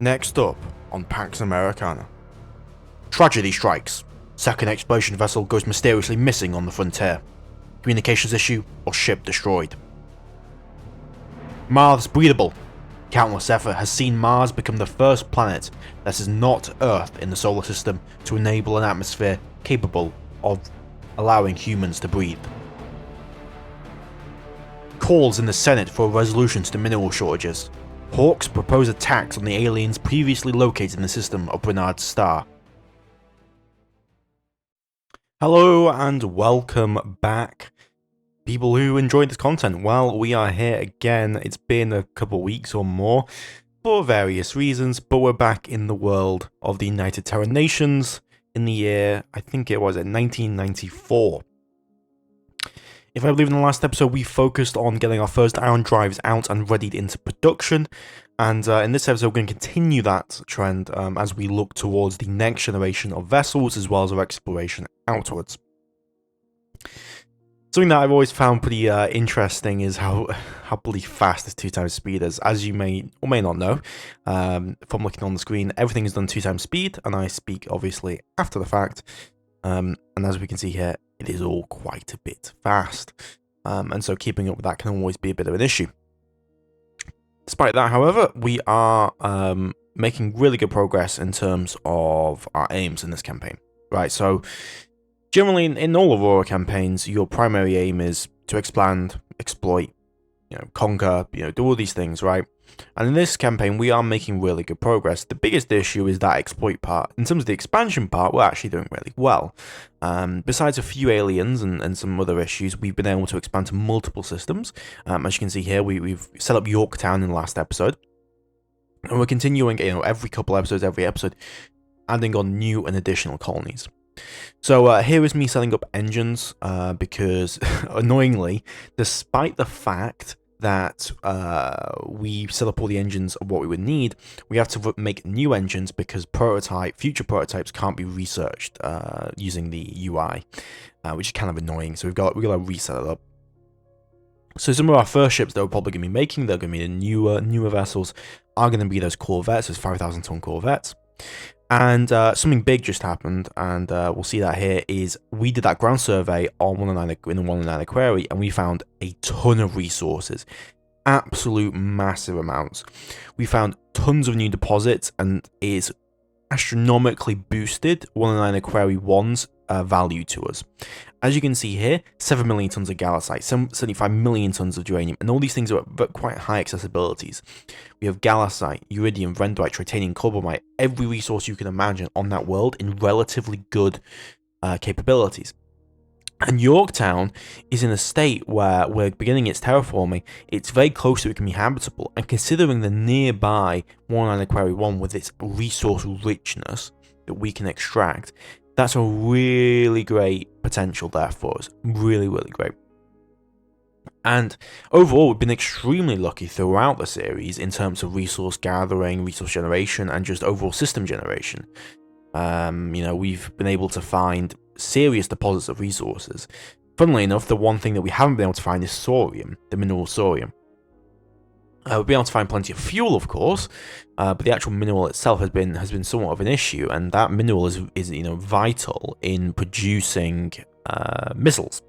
Next up on Pax Americana. Tragedy strikes. Second exploration vessel goes mysteriously missing on the frontier. Communications issue or ship destroyed. Mars breathable. Countless effort has seen Mars become the first planet that is not Earth in the solar system to enable an atmosphere capable of allowing humans to breathe. Calls in the Senate for a resolution to the mineral shortages. Hawks propose attacks on the aliens previously located in the system of Bernard's star. Hello and welcome back, people who enjoyed this content. Well, we are here again. It's been a couple weeks or more for various reasons, but we're back in the world of the United Terra Nations in the year, I think it was in 1994. If I believe in the last episode, we focused on getting our first ion drives out and readied into production, and in this episode we're going to continue that trend as we look towards the next generation of vessels as well as our exploration outwards. Something that I've always found pretty interesting is how bloody fast this 2x speed is. As you may or may not know, from looking on the screen, everything is done 2x speed, and I speak obviously after the fact. And as we can see here, it is all quite a bit fast, and so keeping up with that can always be a bit of an issue. Despite that, however, we are making really good progress in terms of our aims in this campaign. Right, so generally in all Aurora campaigns, your primary aim is to expand, exploit, conquer, do all these things, right? And in this campaign, we are making really good progress. The biggest issue is that exploit part. In terms of the expansion part, we're actually doing really well. Besides a few aliens and some other issues, we've been able to expand to multiple systems. As you can see here, we've set up Yorktown in the last episode. And we're continuing, every couple episodes, every episode, adding on new and additional colonies. So here is me setting up engines, because annoyingly, despite the fact that we set up all the engines of what we would need, we have to make new engines because future prototypes can't be researched using the UI, which is kind of annoying. So we've got to reset it up. So some of our first ships that we're probably going to be making, they're going to be the newer vessels, are going to be those corvettes, those 5,000-ton corvettes. And something big just happened, and we'll see that here, is we did that ground survey on in the 109 Aquarii, and we found a ton of resources. Absolute massive amounts. We found tons of new deposits, and it's astronomically boosted 109 Aquarii 1's value to us. As you can see here, 7 million tons of gallacite, 75 million tons of uranium, and all these things are at quite high accessibilities. We have gallacite, iridium, vendorite, titanium, cobalt, every resource you can imagine on that world in relatively good capabilities. And Yorktown is in a state where we're beginning its terraforming. It's very close to it can be habitable, and considering the nearby 109 Aquarii 1 with its resource richness that we can extract, that's a really great potential there for us. Really, really great. And overall, we've been extremely lucky throughout the series in terms of resource gathering, resource generation, and just overall system generation. We've been able to find serious deposits of resources. Funnily enough, the one thing that we haven't been able to find is thorium, the mineral thorium. We've been able to find plenty of fuel, of course, but the actual mineral itself has been somewhat of an issue, and that mineral is vital in producing missiles.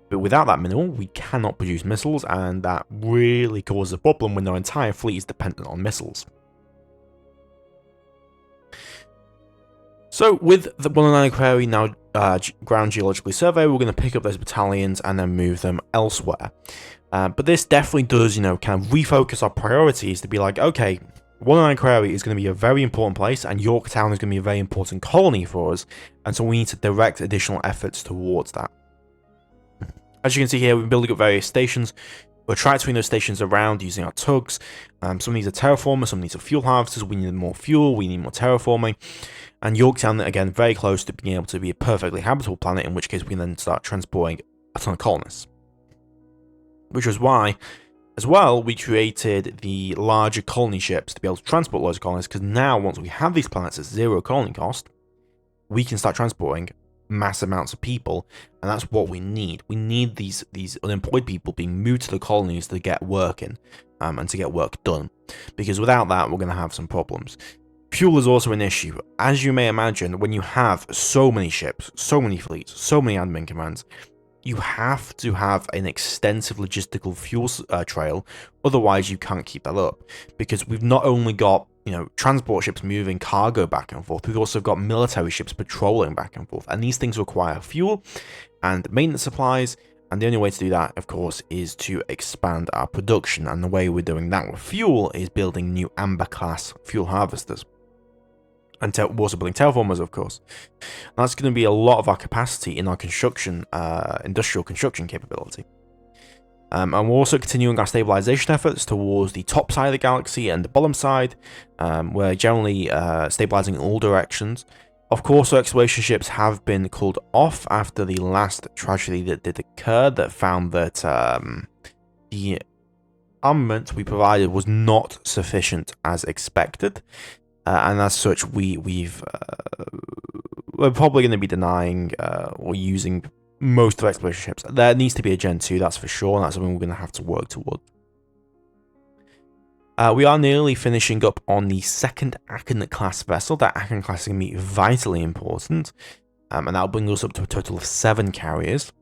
But without that mineral, we cannot produce missiles, and that really causes a problem when our entire fleet is dependent on missiles. So with the 109 Aquarii now ground geologically surveyed, we're going to pick up those battalions and then move them elsewhere. But this definitely does, kind of refocus our priorities to be like, okay, 109 Aquarii is going to be a very important place, and Yorktown is going to be a very important colony for us, and so we need to direct additional efforts towards that. As you can see here, we're building up various stations. We're transferring those stations around using our tugs. Some of these are terraformers, some of these are fuel harvesters. We need more fuel, we need more terraforming. And Yorktown, again, very close to being able to be a perfectly habitable planet, in which case we can then start transporting a ton of colonists. Which was why, as well, we created the larger colony ships to be able to transport loads of colonists, because now, once we have these planets at zero colony cost, we can start transporting mass amounts of people, and that's what we need. We need these unemployed people being moved to the colonies to get working, and to get work done, because without that, we're going to have some problems. Fuel is also an issue. As you may imagine, when you have so many ships, so many fleets, so many admin commands, you have to have an extensive logistical fuel trail, otherwise you can't keep that up, because we've not only got, you know, transport ships moving cargo back and forth, we've also got military ships patrolling back and forth, and these things require fuel and maintenance supplies, and the only way to do that, of course, is to expand our production, and the way we're doing that with fuel is building new Amber-class fuel harvesters. And we're also building terraformers, of course. And that's going to be a lot of our capacity in our construction, industrial construction capability. And we're also continuing our stabilization efforts towards the top side of the galaxy and the bottom side. We're generally stabilizing in all directions. Of course, our exploration ships have been called off after the last tragedy that did occur, that found that the armament we provided was not sufficient as expected. And as such, we're probably going to be denying or using most of our exploration ships. There needs to be a Gen 2, that's for sure, and that's something we're going to have to work toward. We are nearly finishing up on the second Americana-class vessel. That Americana-class is going to be vitally important, and that'll bring us up to a total of 7 carriers.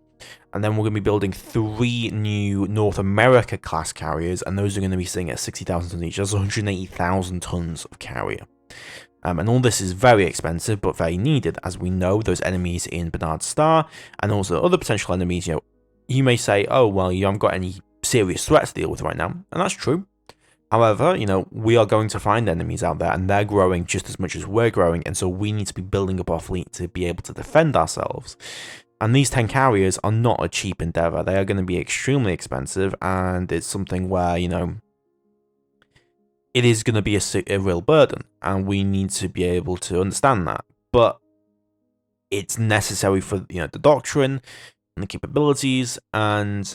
And then we're going to be building 3 new North America-class carriers, and those are going to be sitting at 60,000 tons each. That's 180,000 tons of carrier. And all this is very expensive, but very needed, as we know those enemies in Bernard Star, and also other potential enemies. You know, you may say, oh, well, you haven't got any serious threats to deal with right now, and that's true. However, you know, we are going to find enemies out there, and they're growing just as much as we're growing, and so we need to be building up our fleet to be able to defend ourselves. And these 10 carriers are not a cheap endeavor. They are going to be extremely expensive, and it's something where, you know, it is going to be a real burden, and we need to be able to understand that. But it's necessary for, you know, the doctrine and the capabilities, and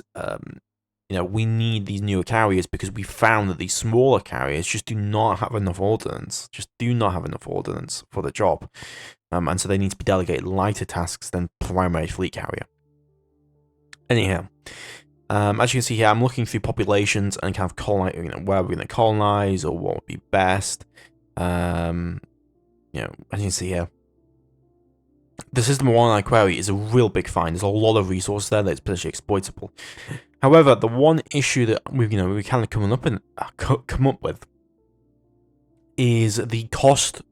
you know, we need these newer carriers because we found that these smaller carriers just do not have enough ordnance. Just do not have enough ordnance for the job. And so they need to be delegated lighter tasks than primary fleet carrier. Anyhow, as you can see here, I'm looking through populations and kind of colonize, you know, where we're going to colonize or what would be best. You know, as you can see here, the System 1 query is a real big find. There's a lot of resources there that's potentially exploitable. However, the one issue that we've kind of come up with is the cost,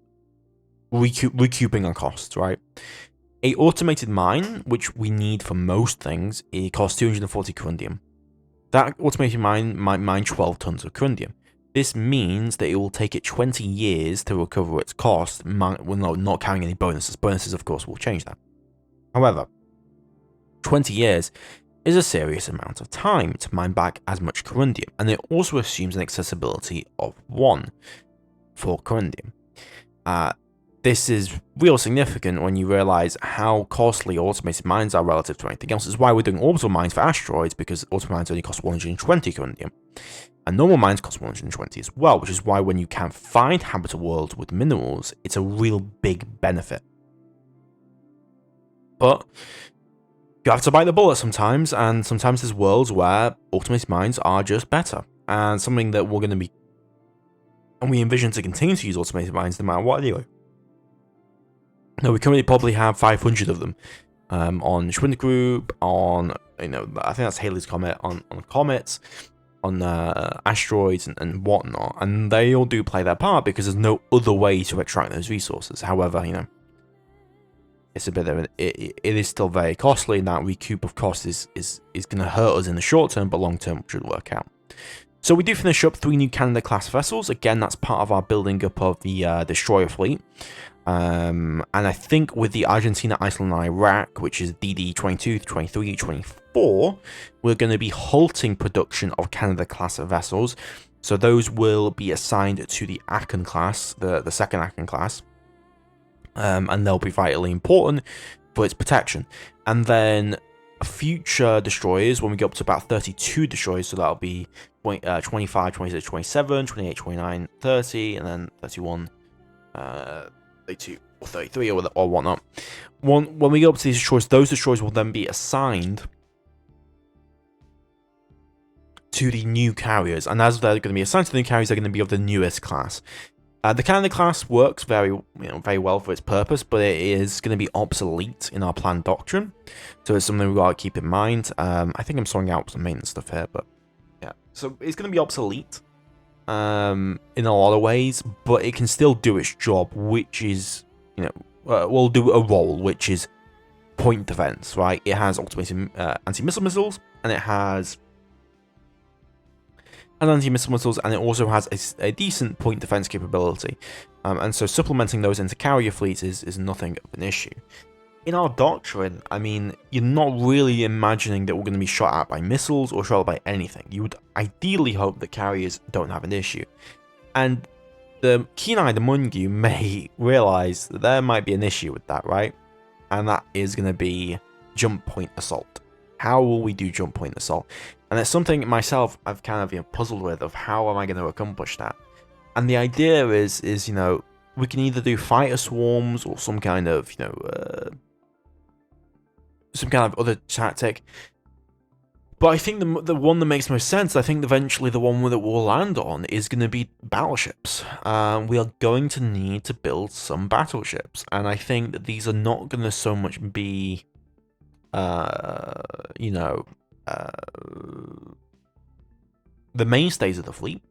recouping our costs, right? A automated mine, which we need for most things, it costs 240 corundium. That automated mine might mine 12 tons of corundium. This means that it will take it 20 years to recover its cost, not carrying any bonuses. Bonuses, of course, will change that. However, 20 years is a serious amount of time to mine back as much corundium, and it also assumes an accessibility of 1 for corundium. This is real significant when you realize how costly automated mines are relative to anything else. This is why we're doing orbital mines for asteroids, because orbital mines only cost 120 corundium. And normal mines cost 120 as well, which is why when you can find habitable worlds with minerals, it's a real big benefit. But you have to bite the bullet sometimes, and sometimes there's worlds where automated mines are just better. And something that we're going to be, and we envision to continue to use automated mines no matter what anyway. Now, we currently probably have 500 of them on Schwind Group, on, you know, I think that's Halley's Comet, on comets, on asteroids and whatnot, and they all do play their part because there's no other way to extract those resources. However, you know, it's a bit of it is still very costly, and that recoup of cost is going to hurt us in the short term, but long term should work out. So we do finish up 3 new Canada-class vessels. Again, that's part of our building up of the destroyer fleet. And I think with the Argentina, Iceland, and Iraq, which is DD 22, 23, 24, we're going to be halting production of Canada-class vessels. So those will be assigned to the Aachen class, the second Aachen class. And they'll be vitally important for its protection. And then future destroyers, when we get up to about 32 destroyers, so that'll be 25, 26, 27, 28, 29, 30, and then 31, 32 or 33 or whatnot. When we go up to these destroyers, those destroyers will then be assigned to the new carriers, and as they're going to be assigned to the new carriers, they're going to be of the newest class. The Canada class works very well for its purpose, but it is going to be obsolete in our planned doctrine, so it's something we've got to keep in mind. I think I'm sorting out some maintenance stuff here, but yeah, so it's going to be obsolete in a lot of ways, but it can still do its job, which is, will do a role, which is point defense, right? It has automated anti-missile missiles, and it has anti-missile missiles, and it also has a decent point defense capability. And so supplementing those into carrier fleets is nothing of an issue. In our doctrine, I mean, you're not really imagining that we're going to be shot at by missiles or shot at by anything. You would ideally hope that carriers don't have an issue. And the keen-eyed among you may realize that there might be an issue with that, right? And that is going to be jump point assault. How will we do jump point assault? And it's something myself I've kind of puzzled with, of how am I going to accomplish that? And the idea is we can either do fighter swarms or some kind of other tactic. But I think the one that makes most sense, I think eventually the one that we'll land on, is going to be battleships. We are going to need to build some battleships, and I think that these are not going to so much be the mainstays of the fleet,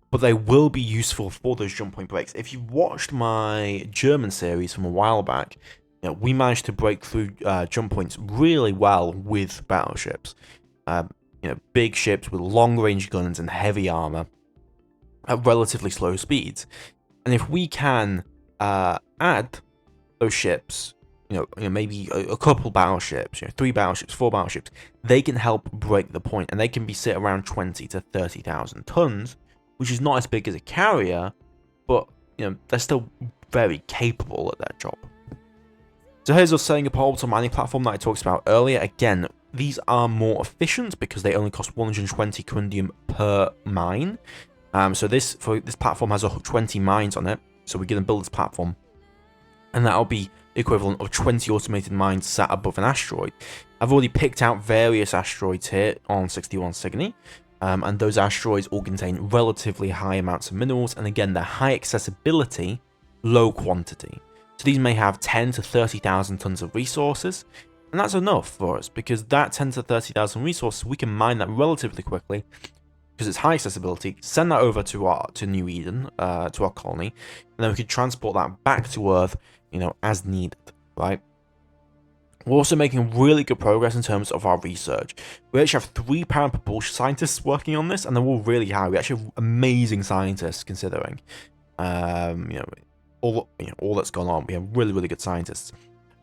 but they will be useful for those jump point breaks. If you've watched my German series from a while back, we managed to break through jump points really well with battleships. Big ships with long-range guns and heavy armor at relatively slow speeds. And if we can add those ships, maybe a couple battleships, 3 battleships, 4 battleships, they can help break the point, and they can be sit around 20 to 30,000 tons, which is not as big as a carrier, but they're still very capable at their job. So here's us setting up our orbital mining platform that I talked about earlier. Again, these are more efficient because they only cost 120 corundium per mine. So this platform has 20 mines on it, so we're going to build this platform, and that'll be the equivalent of 20 automated mines sat above an asteroid. I've already picked out various asteroids here on 61 Cygni, and those asteroids all contain relatively high amounts of minerals, and again, they're high accessibility, low quantity. So these may have 10 to 30,000 tons of resources, and that's enough for us, because that 10 to 30,000 resources, we can mine that relatively quickly, because it's high accessibility, send that over to New Eden, to our colony, and then we can transport that back to Earth, as needed, right? We're also making really good progress in terms of our research. We actually have 3 power propulsion scientists working on this, and they're all really high. We actually have amazing scientists, considering all that's gone on. We have really, really good scientists,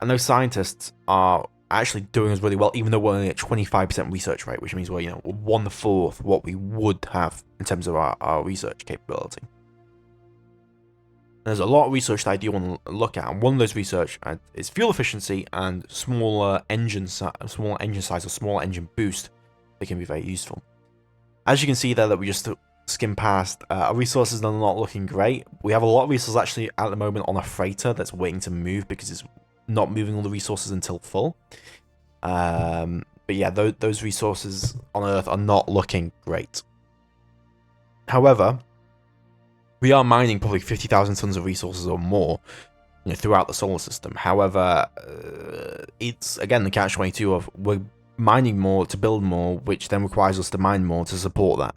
and those scientists are actually doing us really well, even though we're only at 25% research rate, which means we're 1/4 what we would have in terms of our research capability. There's a lot of research that I do want to look at, and one of those research is fuel efficiency and smaller engine size or smaller engine boost. They can be very useful. As you can see there, that we just skimmed past, our resources are not looking great. We have a lot of resources actually at the moment on a freighter that's waiting to move because it's not moving all the resources until full. But yeah, those resources on Earth are not looking great. However, we are mining probably 50,000 tons of resources or more throughout the solar system. However, it's again the catch-22 of we're mining more to build more, which then requires us to mine more to support that.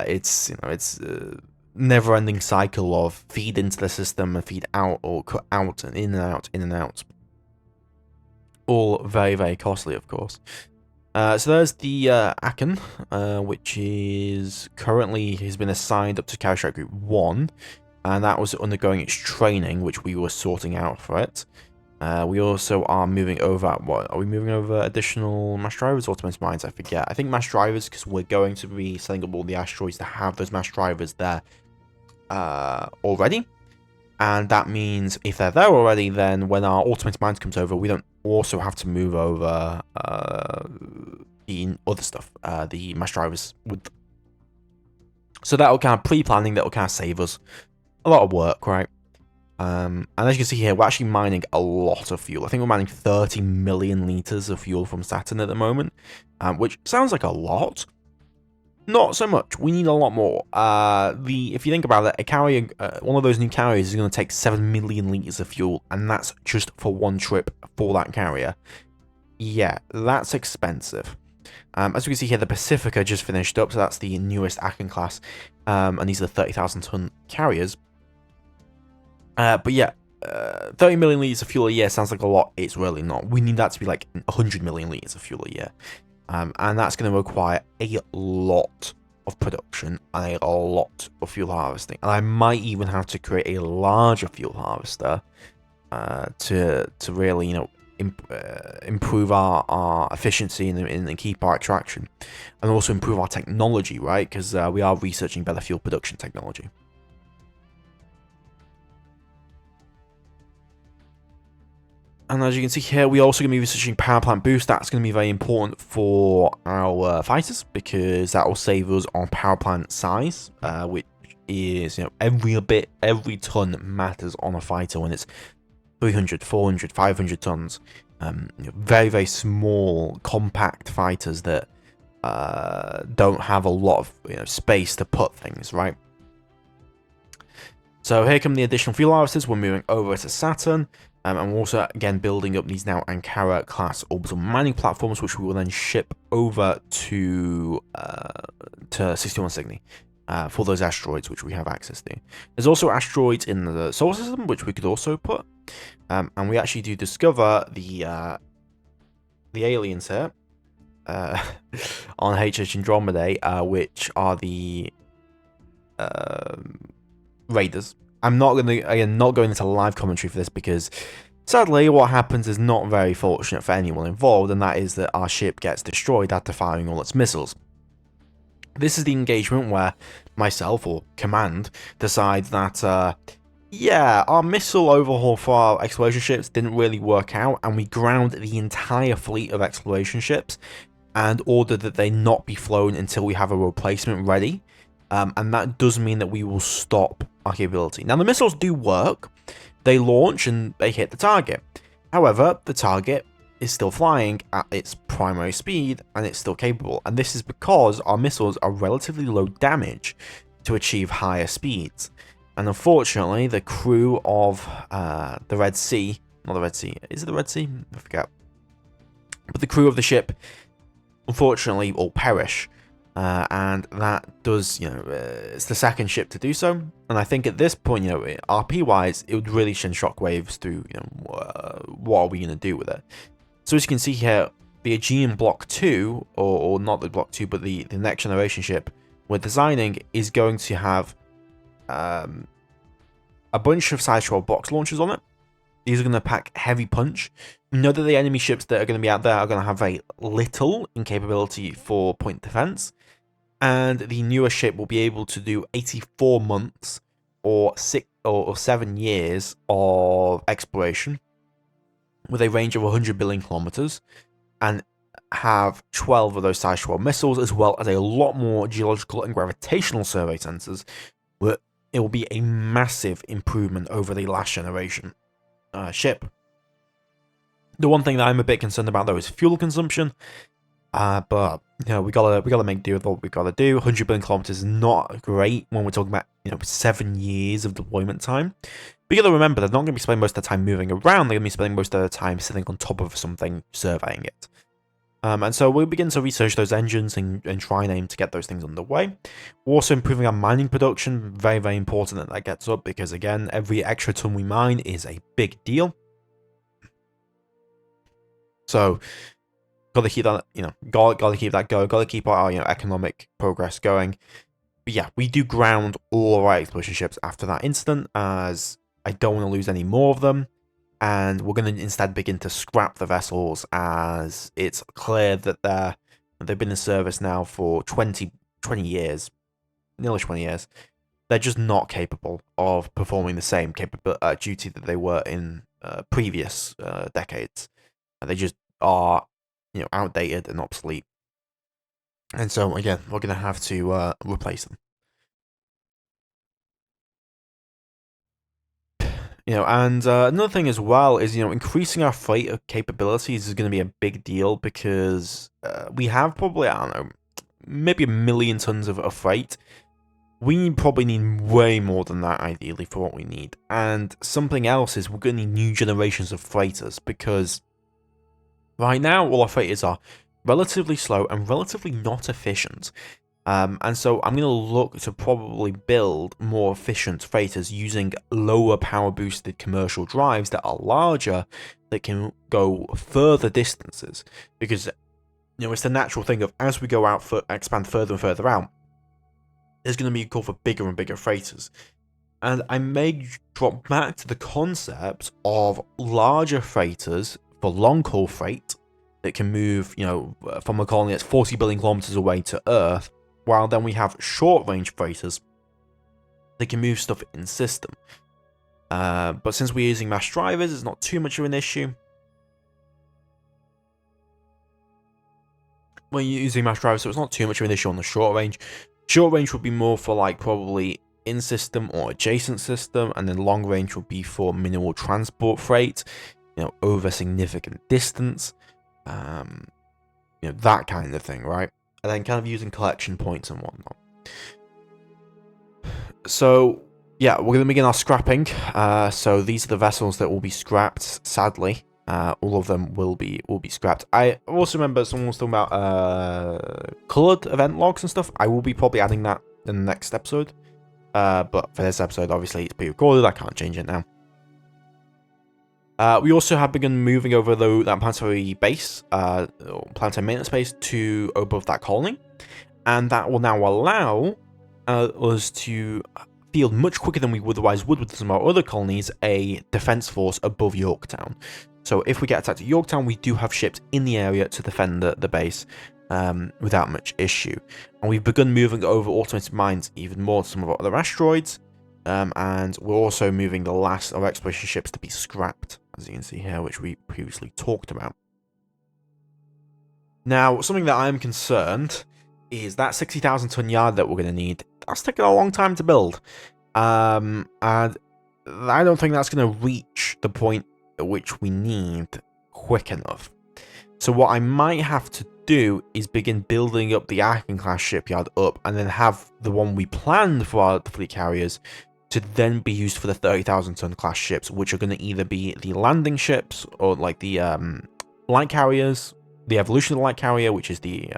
It's a never-ending cycle of feed into the system and feed out, or cut out and in and out, in and out. All very, very costly, of course. So there's the Aachen, which is currently has been assigned up to Carrier Strike Group 1, and that was undergoing its training, which we were sorting out for it. We also are moving over, what, are we moving over additional mass drivers or automated mines? I forget. I think mass drivers, because we're going to be setting up all the asteroids to have those mass drivers there already. And that means if they're there already, then when our automated mines comes over, we don't also have to move over the other stuff, the mass drivers. So that'll kind of pre-planning, that'll kind of save us a lot of work, right? And as you can see here, we're actually mining a lot of fuel. I think we're mining 30 million liters of fuel from Saturn at the moment, which sounds like a lot, Not so much. We need a lot more. If you think about it, a carrier, one of those new carriers is going to take 7 million liters of fuel, and that's just for one trip for that carrier. Yeah, that's expensive. As we can see here, the Pacifica just finished up, so that's the newest Akan class, and these are the 30,000 ton carriers. But yeah, 30 million liters of fuel a year sounds like a lot. It's really not. We need that to be like 100 million liters of fuel a year. And that's going to require a lot of production and a lot of fuel harvesting. And I might even have to create a larger fuel harvester to really, improve our efficiency and keep our extraction. And also improve our technology, right? Because we are researching better fuel production technology. And as you can see here, we're also going to be researching power plant boost. That's going to be very important for our fighters because that will save us on power plant size, which is, every ton matters on a fighter when it's 300, 400, 500 tons. Very, very small, compact fighters that don't have a lot of space to put things, right? So here come the additional fuel harvesters. We're moving over to Saturn. And we're also, again, building up these now Ankara class orbital mining platforms, which we will then ship over to 61 Cygni for those asteroids, which we have access to. There's also asteroids in the solar system, which we could also put. And we actually do discover the aliens here on HH Andromedae, which are the raiders. I'm not going into live commentary for this because sadly what happens is not very fortunate for anyone involved, and that is that our ship gets destroyed after firing all its missiles. This is the engagement where myself, or command, decides that yeah, our missile overhaul for our exploration ships didn't really work out, and we ground the entire fleet of exploration ships and ordered that they not be flown until we have a replacement ready. And that does mean that we will stop our capability. Now, the missiles do work. They launch and they hit the target. However, the target is still flying at its primary speed and it's still capable. And this is because our missiles are relatively low damage to achieve higher speeds. And unfortunately, the crew of the Red Sea, not the Red Sea, is it the Red Sea? I forget. But the crew of the ship, unfortunately, all perish. And that does, it's the second ship to do so. And I think at this point, RP-wise, it would really send shockwaves through, what are we going to do with it? So as you can see here, the Aegean Block 2, or not the Block 2, but the next generation ship we're designing is going to have a bunch of sideshow box launchers on it. These are going to pack heavy punch. We know that the enemy ships that are going to be out there are going to have very little in capability for point defense. And the newer ship will be able to do 84 months or 7 years of exploration with a range of 100 billion kilometers and have 12 of those sideshow missiles, as well as a lot more geological and gravitational survey sensors. It will be a massive improvement over the last generation ship. The one thing that I'm a bit concerned about though is fuel consumption. But we gotta make do with what we gotta do. 100 billion kilometers is not great when we're talking about 7 years of deployment time. But you gotta remember they're not gonna be spending most of their time moving around. They're gonna be spending most of their time sitting on top of something, surveying it. And so we'll begin to research those engines and try and aim to get those things underway. We're also improving our mining production. Very, very important that gets up because again, every extra ton we mine is a big deal. So gotta keep that, gotta keep that going. Gotta keep our economic progress going. But yeah, we do ground all our exploration ships after that incident, as I don't want to lose any more of them. And we're going to instead begin to scrap the vessels, as it's clear that they've been in service now for 20 years, nearly 20 years. They're just not capable of performing the same duty that they were in previous decades. They just are outdated and obsolete. And so, again, we're going to have to replace them. And another thing as well is, increasing our freight capabilities is going to be a big deal because we have probably, I don't know, maybe 1 million tons of freight. We probably need way more than that, ideally, for what we need. And something else is we're going to need new generations of freighters, because right now all our freighters are relatively slow and relatively not efficient. And so I'm going to look to probably build more efficient freighters using lower power boosted commercial drives that are larger, that can go further distances. Because, it's the natural thing of, as we go out, expand further and further out, there's going to be a call for bigger and bigger freighters. And I may drop back to the concept of larger freighters for long-haul freight that can move, from a colony that's 40 billion kilometers away to Earth, while then we have short-range freighters that can move stuff in system. But since we're using mass drivers, it's not too much of an issue. We're using mass drivers, so it's not too much of an issue on the short range. Short range would be more for probably in-system or adjacent system, and then long range would be for minimal transport freight, over significant distance, that kind of thing, right? And then kind of using collection points and whatnot. So, yeah, we're going to begin our scrapping. So these are the vessels that will be scrapped, sadly. All of them will be scrapped. I also remember someone was talking about coloured event logs and stuff. I will be probably adding that in the next episode. But for this episode, obviously, it's pre-recorded. I can't change it now. We also have begun moving over that planetary base, planetary maintenance base, to above that colony. And that will now allow us to field much quicker than we otherwise would with some of our other colonies, a defense force above Yorktown. So if we get attacked at Yorktown, we do have ships in the area to defend the base without much issue. And we've begun moving over automated mines even more to some of our other asteroids. And we're also moving the last of our exploration ships to be scrapped, as you can see here, which we previously talked about. Now, something that I'm concerned is that 60,000 ton yard that we're going to need. That's taking a long time to build. And I don't think that's going to reach the point at which we need quick enough. So what I might have to do is begin building up the Americana class shipyard up, and then have the one we planned for our fleet carriers to then be used for the 30,000 ton class ships, which are going to either be the landing ships or the light carriers, the evolution of the light carrier, which is the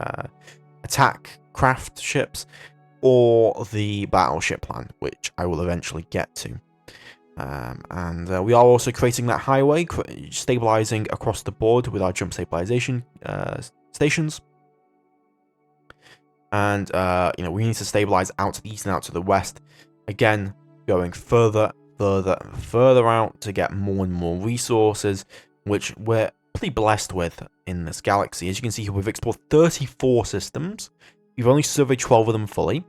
attack craft ships, or the battleship plan, which I will eventually get to. And we are also creating that highway, stabilizing across the board with our jump stabilization stations. And, we need to stabilize out to the east and out to the west. Again, going further out to get more and more resources, which we're pretty blessed with in this galaxy. As you can see here, we've explored 34 systems. We've only surveyed 12 of them fully.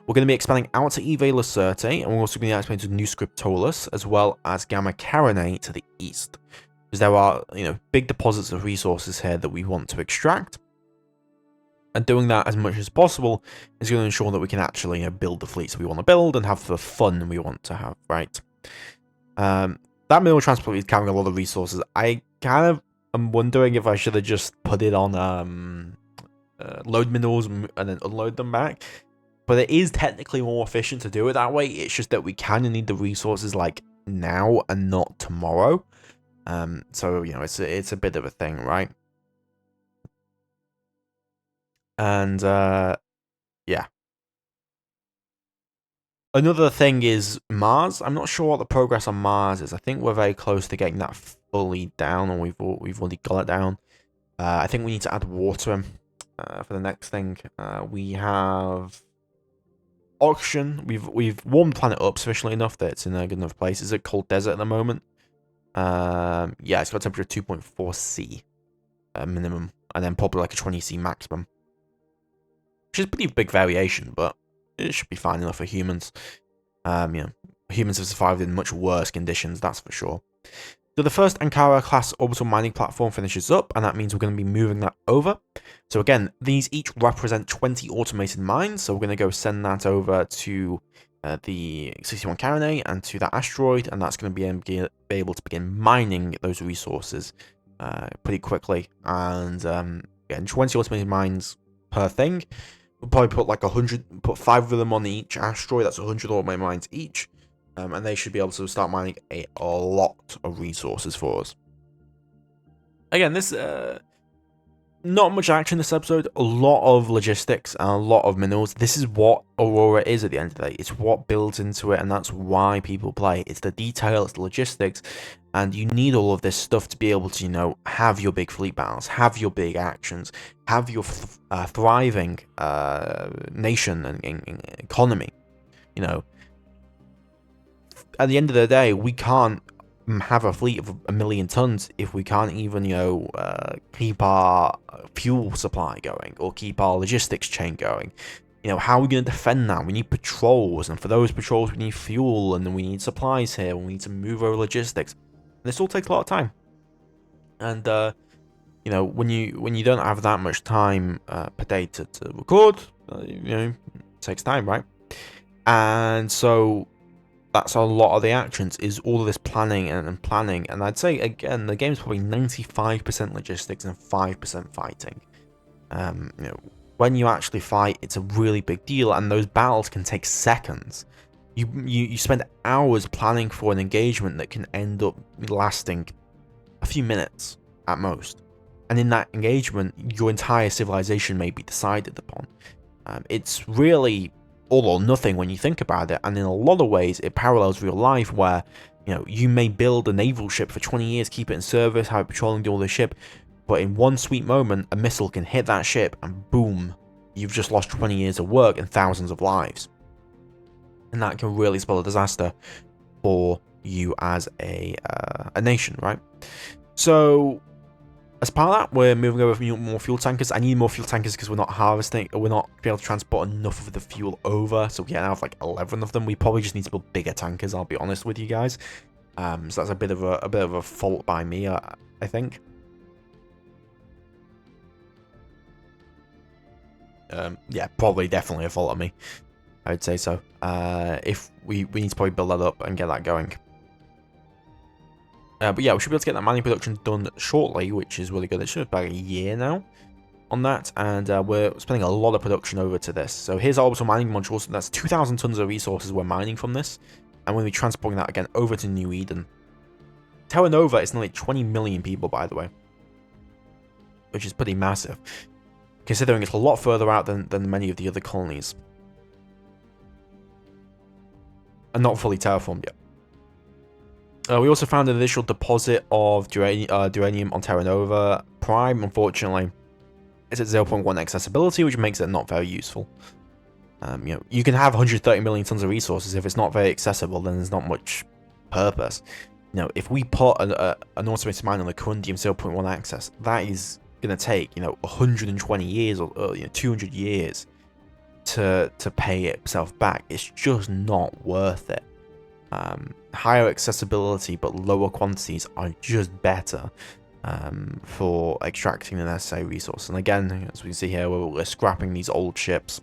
We're going to be expanding out to Eve Lacerte, and we're also going to expand to New Scriptolis, as well as Gamma Carinae to the east. Because there are, big deposits of resources here that we want to extract. And doing that as much as possible is going to ensure that we can actually build the fleets we want to build and have the fun we want to have, right? That mineral transport is carrying a lot of resources. I kind of am wondering if I should have just put it on load minerals and then unload them back. But it is technically more efficient to do it that way. It's just that we kind of need the resources now and not tomorrow. So, it's a bit of a thing, right? And, yeah. Another thing is Mars. I'm not sure what the progress on Mars is. I think we're very close to getting that fully down, and we've already got it down. I think we need to add water for the next thing. We have oxygen. We've warmed the planet up sufficiently enough that it's in a good enough place. It's a cold desert at the moment. Yeah, it's got a temperature of 2.4 C minimum, and then probably like a 20 C maximum. Which is a pretty big variation, but it should be fine enough for humans. Humans have survived in much worse conditions, that's for sure. So the first Ankara class orbital mining platform finishes up, and that means we're going to be moving that over. So again, these each represent 20 automated mines, so we're going to go send that over to the 61 Carinae and to that asteroid, and that's going to be able to begin mining those resources pretty quickly. And again, 20 automated mines per thing. We'll probably put like 100, put 5 of them on each asteroid. That's 100 automated mines each, and they should be able to start mining a lot of resources for us. Again, this not much action this episode, a lot of logistics and a lot of minerals. This is what Aurora is at the end of the day. It's what builds into it, and that's why people play. It's the detail, it's the logistics, and you need all of this stuff to be able to, you know, have your big fleet battles, have your big actions, have your thriving nation and economy. You know, at the end of the day, we can't have a fleet of 1 million tons if we can't even, you know, keep our fuel supply going or keep our logistics chain going. You know, how are we going to defend that? We need patrols, and for those patrols we need fuel, and then we need supplies here, and we need to move our logistics. And this all takes a lot of time. And you know, when you don't have that much time per day to record, you know, it takes time, right? And so that's a lot of the actions, is all of this planning and planning. And I'd say, again, the game's probably 95% logistics and 5% fighting. You know, when you actually fight, it's a really big deal, and those battles can take seconds. You spend hours planning for an engagement that can end up lasting a few minutes at most. And in that engagement, your entire civilization may be decided upon. It's really all or nothing when you think about it, and in a lot of ways it parallels real life, where, you know, you may build a naval ship for 20 years, keep it in service, have it patrolling, do all this ship, but in one sweet moment a missile can hit that ship and boom, you've just lost 20 years of work and thousands of lives. And that can really spell a disaster for you as a nation, right? So as part of that, we're moving over for more fuel tankers. I need more fuel tankers because we're not harvesting, or we're not able to transport enough of the fuel over. So we now have like 11 of them. We probably just need to build bigger tankers, I'll be honest with you guys. So that's a bit of a fault by me, I think. Yeah, probably definitely a fault of me, I would say so. If we need to probably build that up and get that going. But yeah, we should be able to get that mining production done shortly, which is really good. It should be about a year now on that, and we're spending a lot of production over to this. So here's our orbital mining modules. That's 2,000 tons of resources we're mining from this, and we'll be transporting that again over to New Eden. Terra Nova is nearly 20 million people, by the way, which is pretty massive, considering it's a lot further out than many of the other colonies, and not fully terraformed yet. We also found an initial deposit of duranium on Terra Nova Prime. Unfortunately, it's at 0.1 accessibility, which makes it not very useful. You know, you can have 130 million tons of resources. If it's not very accessible, then there's not much purpose. You know, if we put an automated mine on the Corundium 0.1 access, that is going to take, you know, 120 years or 200 years to pay itself back. It's just not worth it. Higher accessibility but lower quantities are just better for extracting the necessary resource. And again, as we can see here, we're scrapping these old ships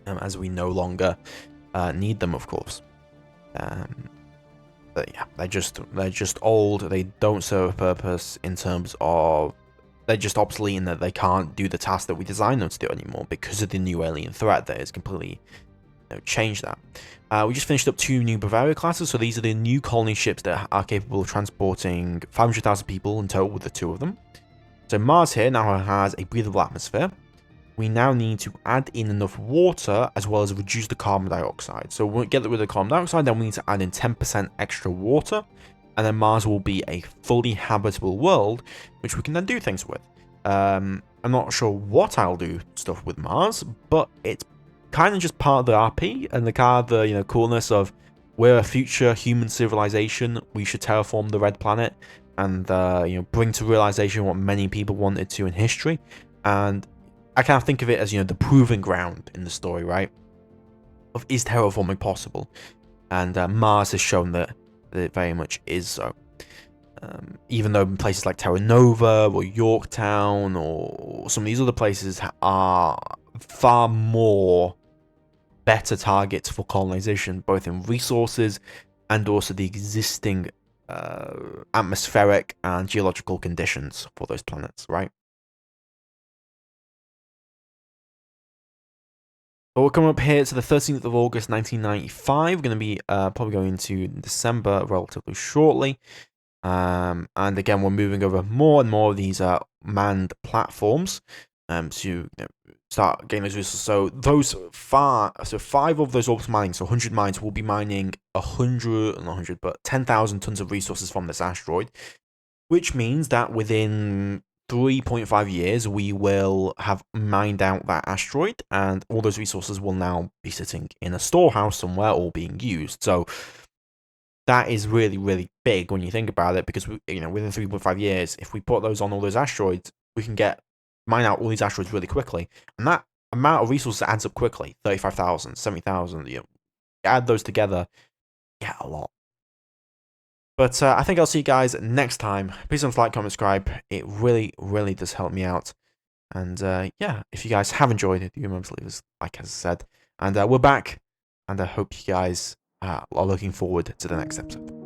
as we no longer need them, of course. But yeah, they're just old. They don't serve a purpose in terms of, they're just obsolete in that they can't do the task that we designed them to do anymore because of the new alien threat that has completely changed that. We just finished up 2 new Bavaria classes, so these are the new colony ships that are capable of transporting 500,000 people in total with the 2 of them. So Mars here now has a breathable atmosphere. We now need to add in enough water as well as reduce the carbon dioxide. So we'll get rid of the carbon dioxide, then we need to add in 10% extra water, and then Mars will be a fully habitable world, which we can then do things with. I'm not sure what I'll do stuff with Mars, but it's kind of just part of the RP and the kind of the coolness of, we're a future human civilization. We should terraform the red planet and bring to realization what many people wanted to in history. And I kind of think of it as the proving ground in the story, right? Of, is terraforming possible? And Mars has shown that it very much is so. Even though places like Terra Nova or Yorktown or some of these other places are far more better targets for colonization, both in resources and also the existing atmospheric and geological conditions for those planets, right? But we're coming up here to the 13th of August 1995. We're going to be probably going to December relatively shortly. And again, we're moving over more and more of these manned platforms to start getting those resources. So five of those orbital mining, so 100 mines, will be mining 10,000 tons of resources from this asteroid, which means that within 3.5 years, we will have mined out that asteroid, and all those resources will now be sitting in a storehouse somewhere or being used. So that is really, really big when you think about it, because within 3.5 years, if we put those on all those asteroids, we can mine out all these asteroids really quickly, and that amount of resources adds up quickly. 35,000, 70,000. Add those together, get a lot. But I think I'll see you guys next time. Please don't like, comment, subscribe. It really, really does help me out. And yeah, if you guys have enjoyed it, do remember to leave us like I said. And we're back, and I hope you guys are looking forward to the next episode.